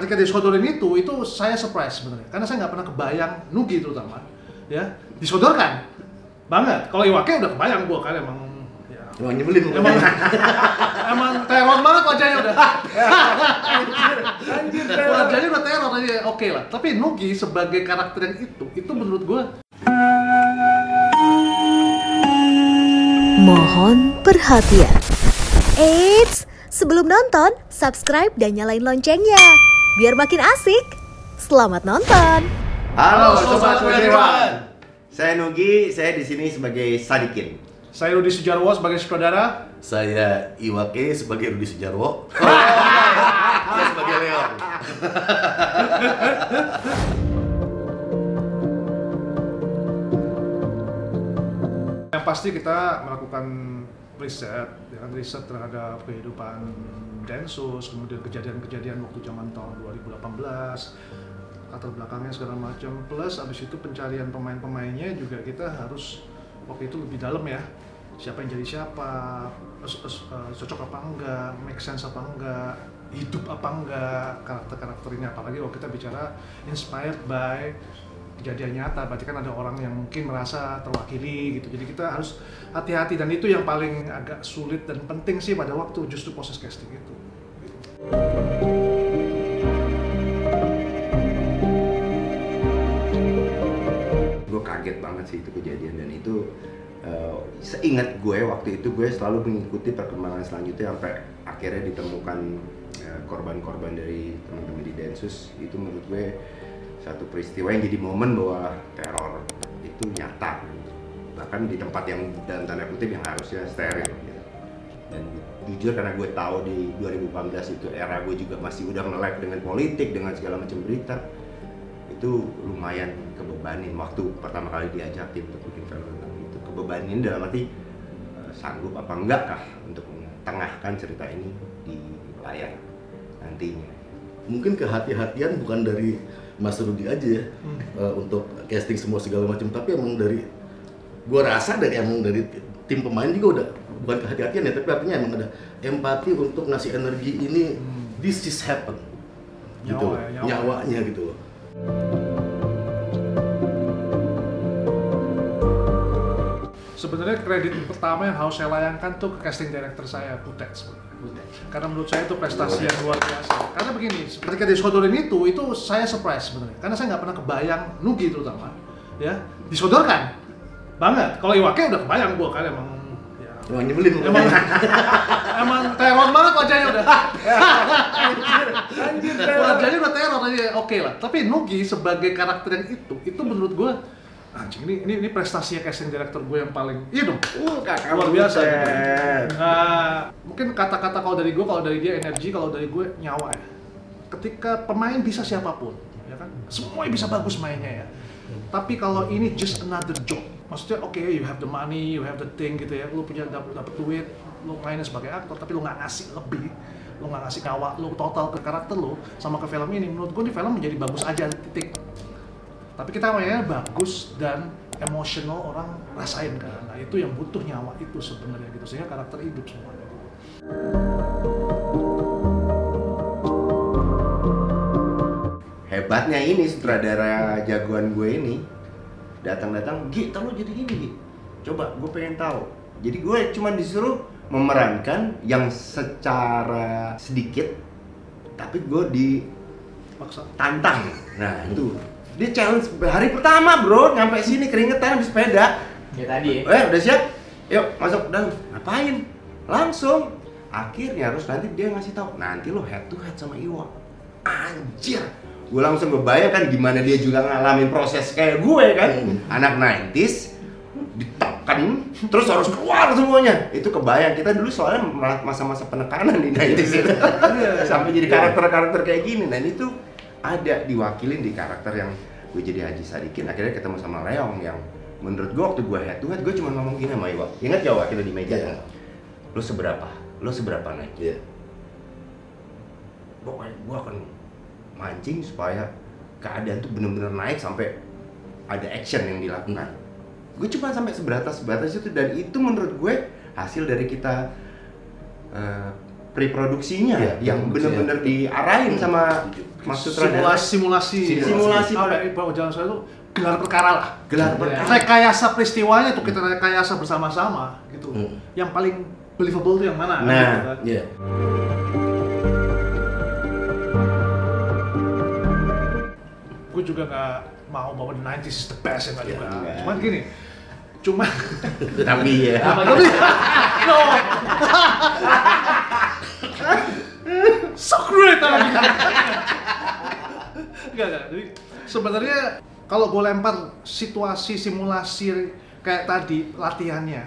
ketika disodorin itu saya surprise sebenarnya, karena saya nggak pernah kebayang Nugi terutama ya disodorkan banget. Kalau Iwake udah kebayang gua kan emang nyebelin emang teror banget wajahnya udah. Anjir, Wajahnya udah teror aja, oke lah. Tapi Nugi sebagai karakter yang itu menurut gua. Mohon perhatian. Eits, sebelum nonton, subscribe dan nyalain loncengnya biar makin asik. Selamat nonton. Halo Sobat Wedewan. Saya Nugi, saya di sini sebagai Sadikin. Saya Rudi Sujarwo sebagai sutradara. Saya Iwake sebagai Rudi Sujarwo. Saya sebagai Leon. Yang pasti kita melakukan riset terhadap kehidupan Densus, kemudian kejadian-kejadian waktu zaman tahun 2018, latar belakangnya segala macam. Plus abis itu pencarian pemain-pemainnya juga kita harus waktu itu lebih dalam ya. Siapa yang jadi siapa, cocok apa enggak, make sense apa enggak, hidup apa enggak karakter-karakter ini. Apalagi kalau kita bicara inspired by kejadian nyata, berarti kan ada orang yang mungkin merasa terwakili gitu. Jadi kita harus hati-hati, dan itu yang paling agak sulit dan penting sih pada waktu justru proses casting itu. Gue kaget banget sih itu kejadian, dan itu seingat gue waktu itu gue selalu mengikuti perkembangan selanjutnya sampai akhirnya ditemukan korban-korban dari teman-teman di Densus. Itu menurut gue satu peristiwa yang jadi momen bahwa teror itu nyata, bahkan di tempat yang dalam tanda kutip yang harusnya steril gitu. Dan jujur karena gue tahu di 2018 itu era gue juga masih udah melek dengan politik, dengan segala macam berita, itu lumayan kebebanin waktu pertama kali diajakin untuk bikin film tentang itu. Kebebanin dalam arti sanggup apa enggak kah untuk mengetengahkan cerita ini di layar nantinya. Mungkin kehati-hatian bukan dari Mas Rudi aja ya, untuk casting semua segala macam, tapi emang dari, gua rasa dari tim pemain juga udah bukan kehati-hatian ya, tapi artinya emang ada empati untuk ngasih energi ini, this is happen, gitu, nyawanya gitu loh. Sebenarnya kredit pertama yang harus saya layangkan tuh ke casting director saya, Butet sebenarnya. Karena menurut saya itu prestasi yang luar biasa. Karena begini, ketika disodorin itu saya surprise sebenarnya, karena saya nggak pernah kebayang Nugi terutama ya disodorkan banget. Kalau Iwake udah kebayang gua kan emang Nyebelin emang teror banget wajahnya udah. Anjir, Wajahnya udah teror aja, oke lah. Tapi Nugi sebagai karakter yang itu menurut gua anjing, ini prestasi casting director gue yang paling dong. Kakak Luar biasa gitu. Mungkin kata-kata kalau dari gue, kalau dari dia energi, kalau dari gue nyawa ya. Ketika pemain bisa siapapun, ya kan? Semuanya bisa bagus mainnya ya. Tapi kalau ini just another job, maksudnya oke, you have the money, you have the thing gitu ya. Lu punya dapat duit, lu mainnya sebagai aktor, tapi lu nggak ngasih lebih, lu nggak ngasih nyawa lu total ke karakter lu sama ke film ini. Menurut gue di film menjadi bagus aja, titik. Tapi kita mainnya bagus dan emosional, orang rasain kan. Nah itu yang butuh nyawa itu sebenarnya gitu, sehingga karakter hidup semuanya gitu. Hebatnya ini sutradara jagoan gue ini datang-datang, Gi, tolong jadi gini Gi, coba gue pengen tahu. Jadi gue cuma disuruh memerankan yang secara sedikit, tapi gue ditantang. Nah itu dia challenge hari pertama bro, nyampe sini keringetan habis sepeda. Ya tadi. Udah siap? Yuk masuk dan ngapain? Langsung. Akhirnya harus nanti dia ngasih tahu, nanti lo head to head sama Iwa. Anjir. Gue langsung ngebayangkan gimana dia juga ngalamin proses kayak gue kan. Anak 90s ditekan terus harus keluar semuanya. Itu kebayang, kita dulu soalnya masa-masa penekanan di 90s itu. Sampai jadi karakter-karakter kayak gini. Dan itu ada diwakilin di karakter yang gue jadi Haji Sadikin. Akhirnya ketemu sama Leong yang menurut gue waktu gue head to head, gue cuma ngomong gini sama Iwa. Ingat gak waktu di meja kan? Lo seberapa naik? Iya. Pokoknya gue akan mancing supaya keadaan tuh bener-bener naik sampai ada action yang dilakukan. Gue cuma sampai sebatas itu, dan itu menurut gue hasil dari kita pre-produksinya yang bener-bener diarahin sama Maksud sutradara? Simulasi. Simulasi. Apa ya, Jalan Saya itu gelar perkara lah. Gelar perkara. Rekayasa peristiwanya tuh kita rekayasa bersama-sama gitu. Yang paling believable tuh yang mana? Nah, gitu kan. Iya. Gue juga nggak mau bahwa the 90s is the best ya, juga. enggak. Cuman gini, Tapi ya. tapi no, so great enggak. Jadi sebenarnya kalau gue lempar situasi simulasi kayak tadi latihannya,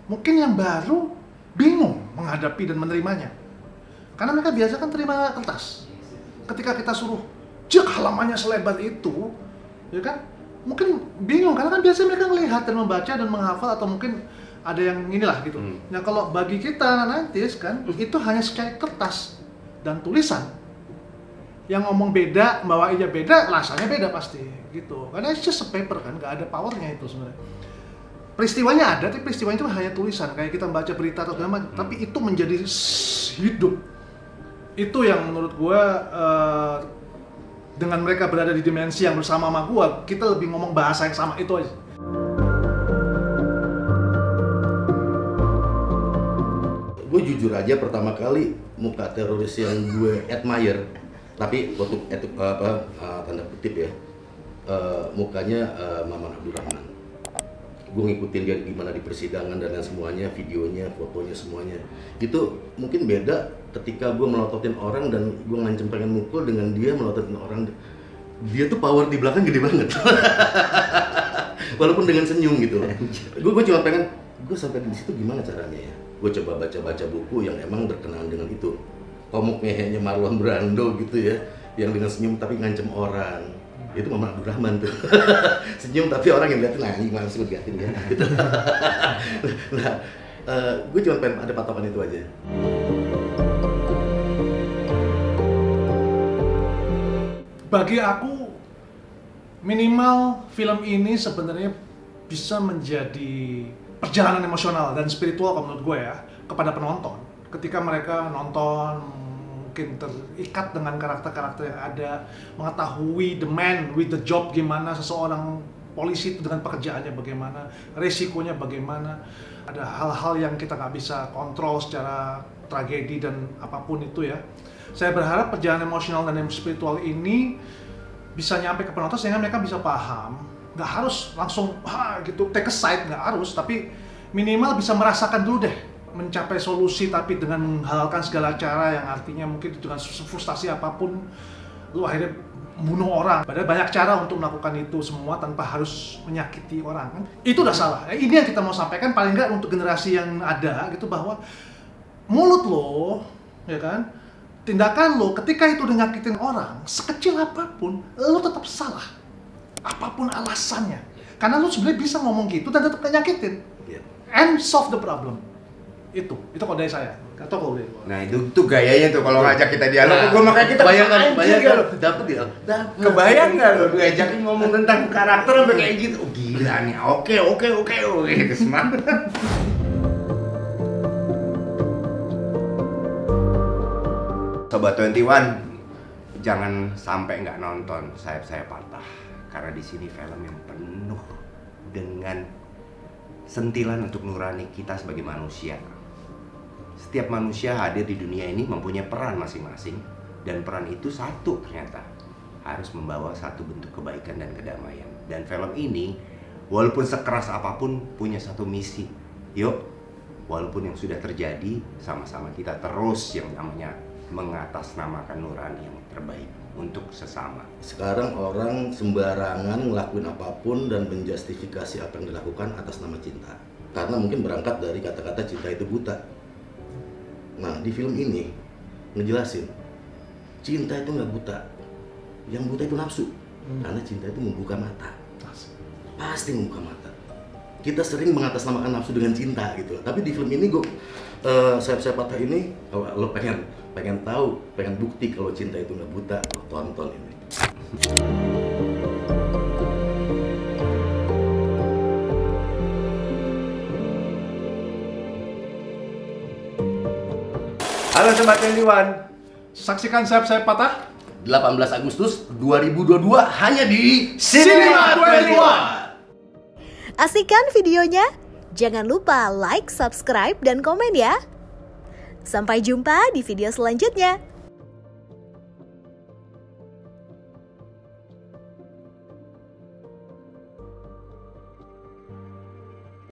mungkin yang baru bingung menghadapi dan menerimanya. Karena mereka biasa kan terima kertas. Ketika kita suruh halamannya selebar itu, ya kan? Mungkin bingung karena kan biasanya mereka melihat dan membaca dan menghafal atau mungkin ada yang inilah gitu. Nah kalau bagi kita nanti kan itu hanya sekali kertas dan tulisan. Yang ngomong beda, bawainnya beda, rasanya beda pasti gitu. Karena it's just a paper kan, nggak ada powernya itu sebenarnya. Peristiwanya ada, tapi peristiwanya itu hanya tulisan kayak kita baca berita atau segala macam. Tapi itu menjadi hidup. Itu yang menurut gua dengan mereka berada di dimensi yang bersama sama gua, kita lebih ngomong bahasa yang sama itu aja. Gue jujur aja pertama kali muka teroris yang gue admire, tapi waktu tanda kutip ya, mukanya Maman Abdurrahman. Gue ngikutin dia gimana di persidangan dan lain semuanya, videonya, fotonya semuanya. Itu mungkin beda ketika gue melototin orang dan gue ngancem pengen mukul dengan dia melototin orang. Dia tuh power di belakang gede banget. Walaupun dengan senyum gitu loh. Gue cuma pengen, gue sampai di situ gimana caranya ya? Gue coba baca-baca buku yang emang berkenaan dengan itu. Komuk ngehenya Marlon Brando gitu ya, yang dengan senyum tapi ngancem orang. Itu Maman Abdurrahman tuh. Senyum tapi orang yang liatin, nah ini gimana sih gue liatin ya gitu. Nah, gue cuma pengen ada patokan itu aja. Bagi aku minimal film ini sebenarnya bisa menjadi perjalanan emosional dan spiritual kalau menurut gue ya kepada penonton. Ketika mereka nonton mungkin terikat dengan karakter-karakter yang ada, mengetahui the man with the job gimana, seseorang polisi itu dengan pekerjaannya bagaimana, resikonya bagaimana, ada hal-hal yang kita nggak bisa kontrol secara tragedi dan apapun itu ya. Saya berharap perjalanan emosional dan spiritual ini bisa nyampe ke penonton sehingga mereka bisa paham, nggak harus langsung gitu take a side, nggak harus, tapi minimal bisa merasakan dulu deh mencapai solusi tapi dengan menghalalkan segala cara yang artinya mungkin dengan frustasi apapun lu akhirnya membunuh orang. Padahal banyak cara untuk melakukan itu semua tanpa harus menyakiti orang kan. Itu udah salah. Ini yang kita mau sampaikan paling nggak untuk generasi yang ada gitu, bahwa mulut lo ya kan, tindakan lo ketika itu udah nyakitin orang sekecil apapun lo tetap salah. Apapun alasannya. Karena lo sebenarnya bisa ngomong gitu dan tetap nyakitin. And solve the problem. Itu kalau dari saya. Atau kalau dari Nah itu gayanya tuh kalau ngajak kita dialog, Nah, gue makanya kita bayangkan dapet ya. Kebayang nggak lo ngajakin ngomong tentang karakter sampai kayak gitu? Oh gila nih, oke, semangat. Sobat 21, jangan sampai nggak nonton Sayap Patah, karena di sini film yang penuh dengan sentilan untuk nurani kita sebagai manusia. Setiap manusia hadir di dunia ini mempunyai peran masing-masing, dan peran itu satu ternyata, harus membawa satu bentuk kebaikan dan kedamaian. Dan film ini walaupun sekeras apapun punya satu misi. Yuk, walaupun yang sudah terjadi, sama-sama kita terus yang namanya mengatasnamakan nurani yang terbaik untuk sesama. Sekarang orang sembarangan ngelakuin apapun dan menjustifikasi apa yang dilakukan atas nama cinta. Karena mungkin berangkat dari kata-kata cinta itu buta. Nah, di film ini ngejelasin cinta itu nggak buta. Yang buta itu nafsu. Karena cinta itu membuka mata. Pasti membuka mata. Kita sering mengatasnamakan nafsu dengan cinta gitu. Tapi di film ini Sayap Patah ini lo pengen tahu, pengen bukti kalau cinta itu nggak buta, lo tonton ini. Halo Sobat 21, saksikan Sayap Patah 18 Agustus 2022 hanya di Cinema 21. Asik kan videonya? Jangan lupa like, subscribe, dan komen ya. Sampai jumpa di video selanjutnya.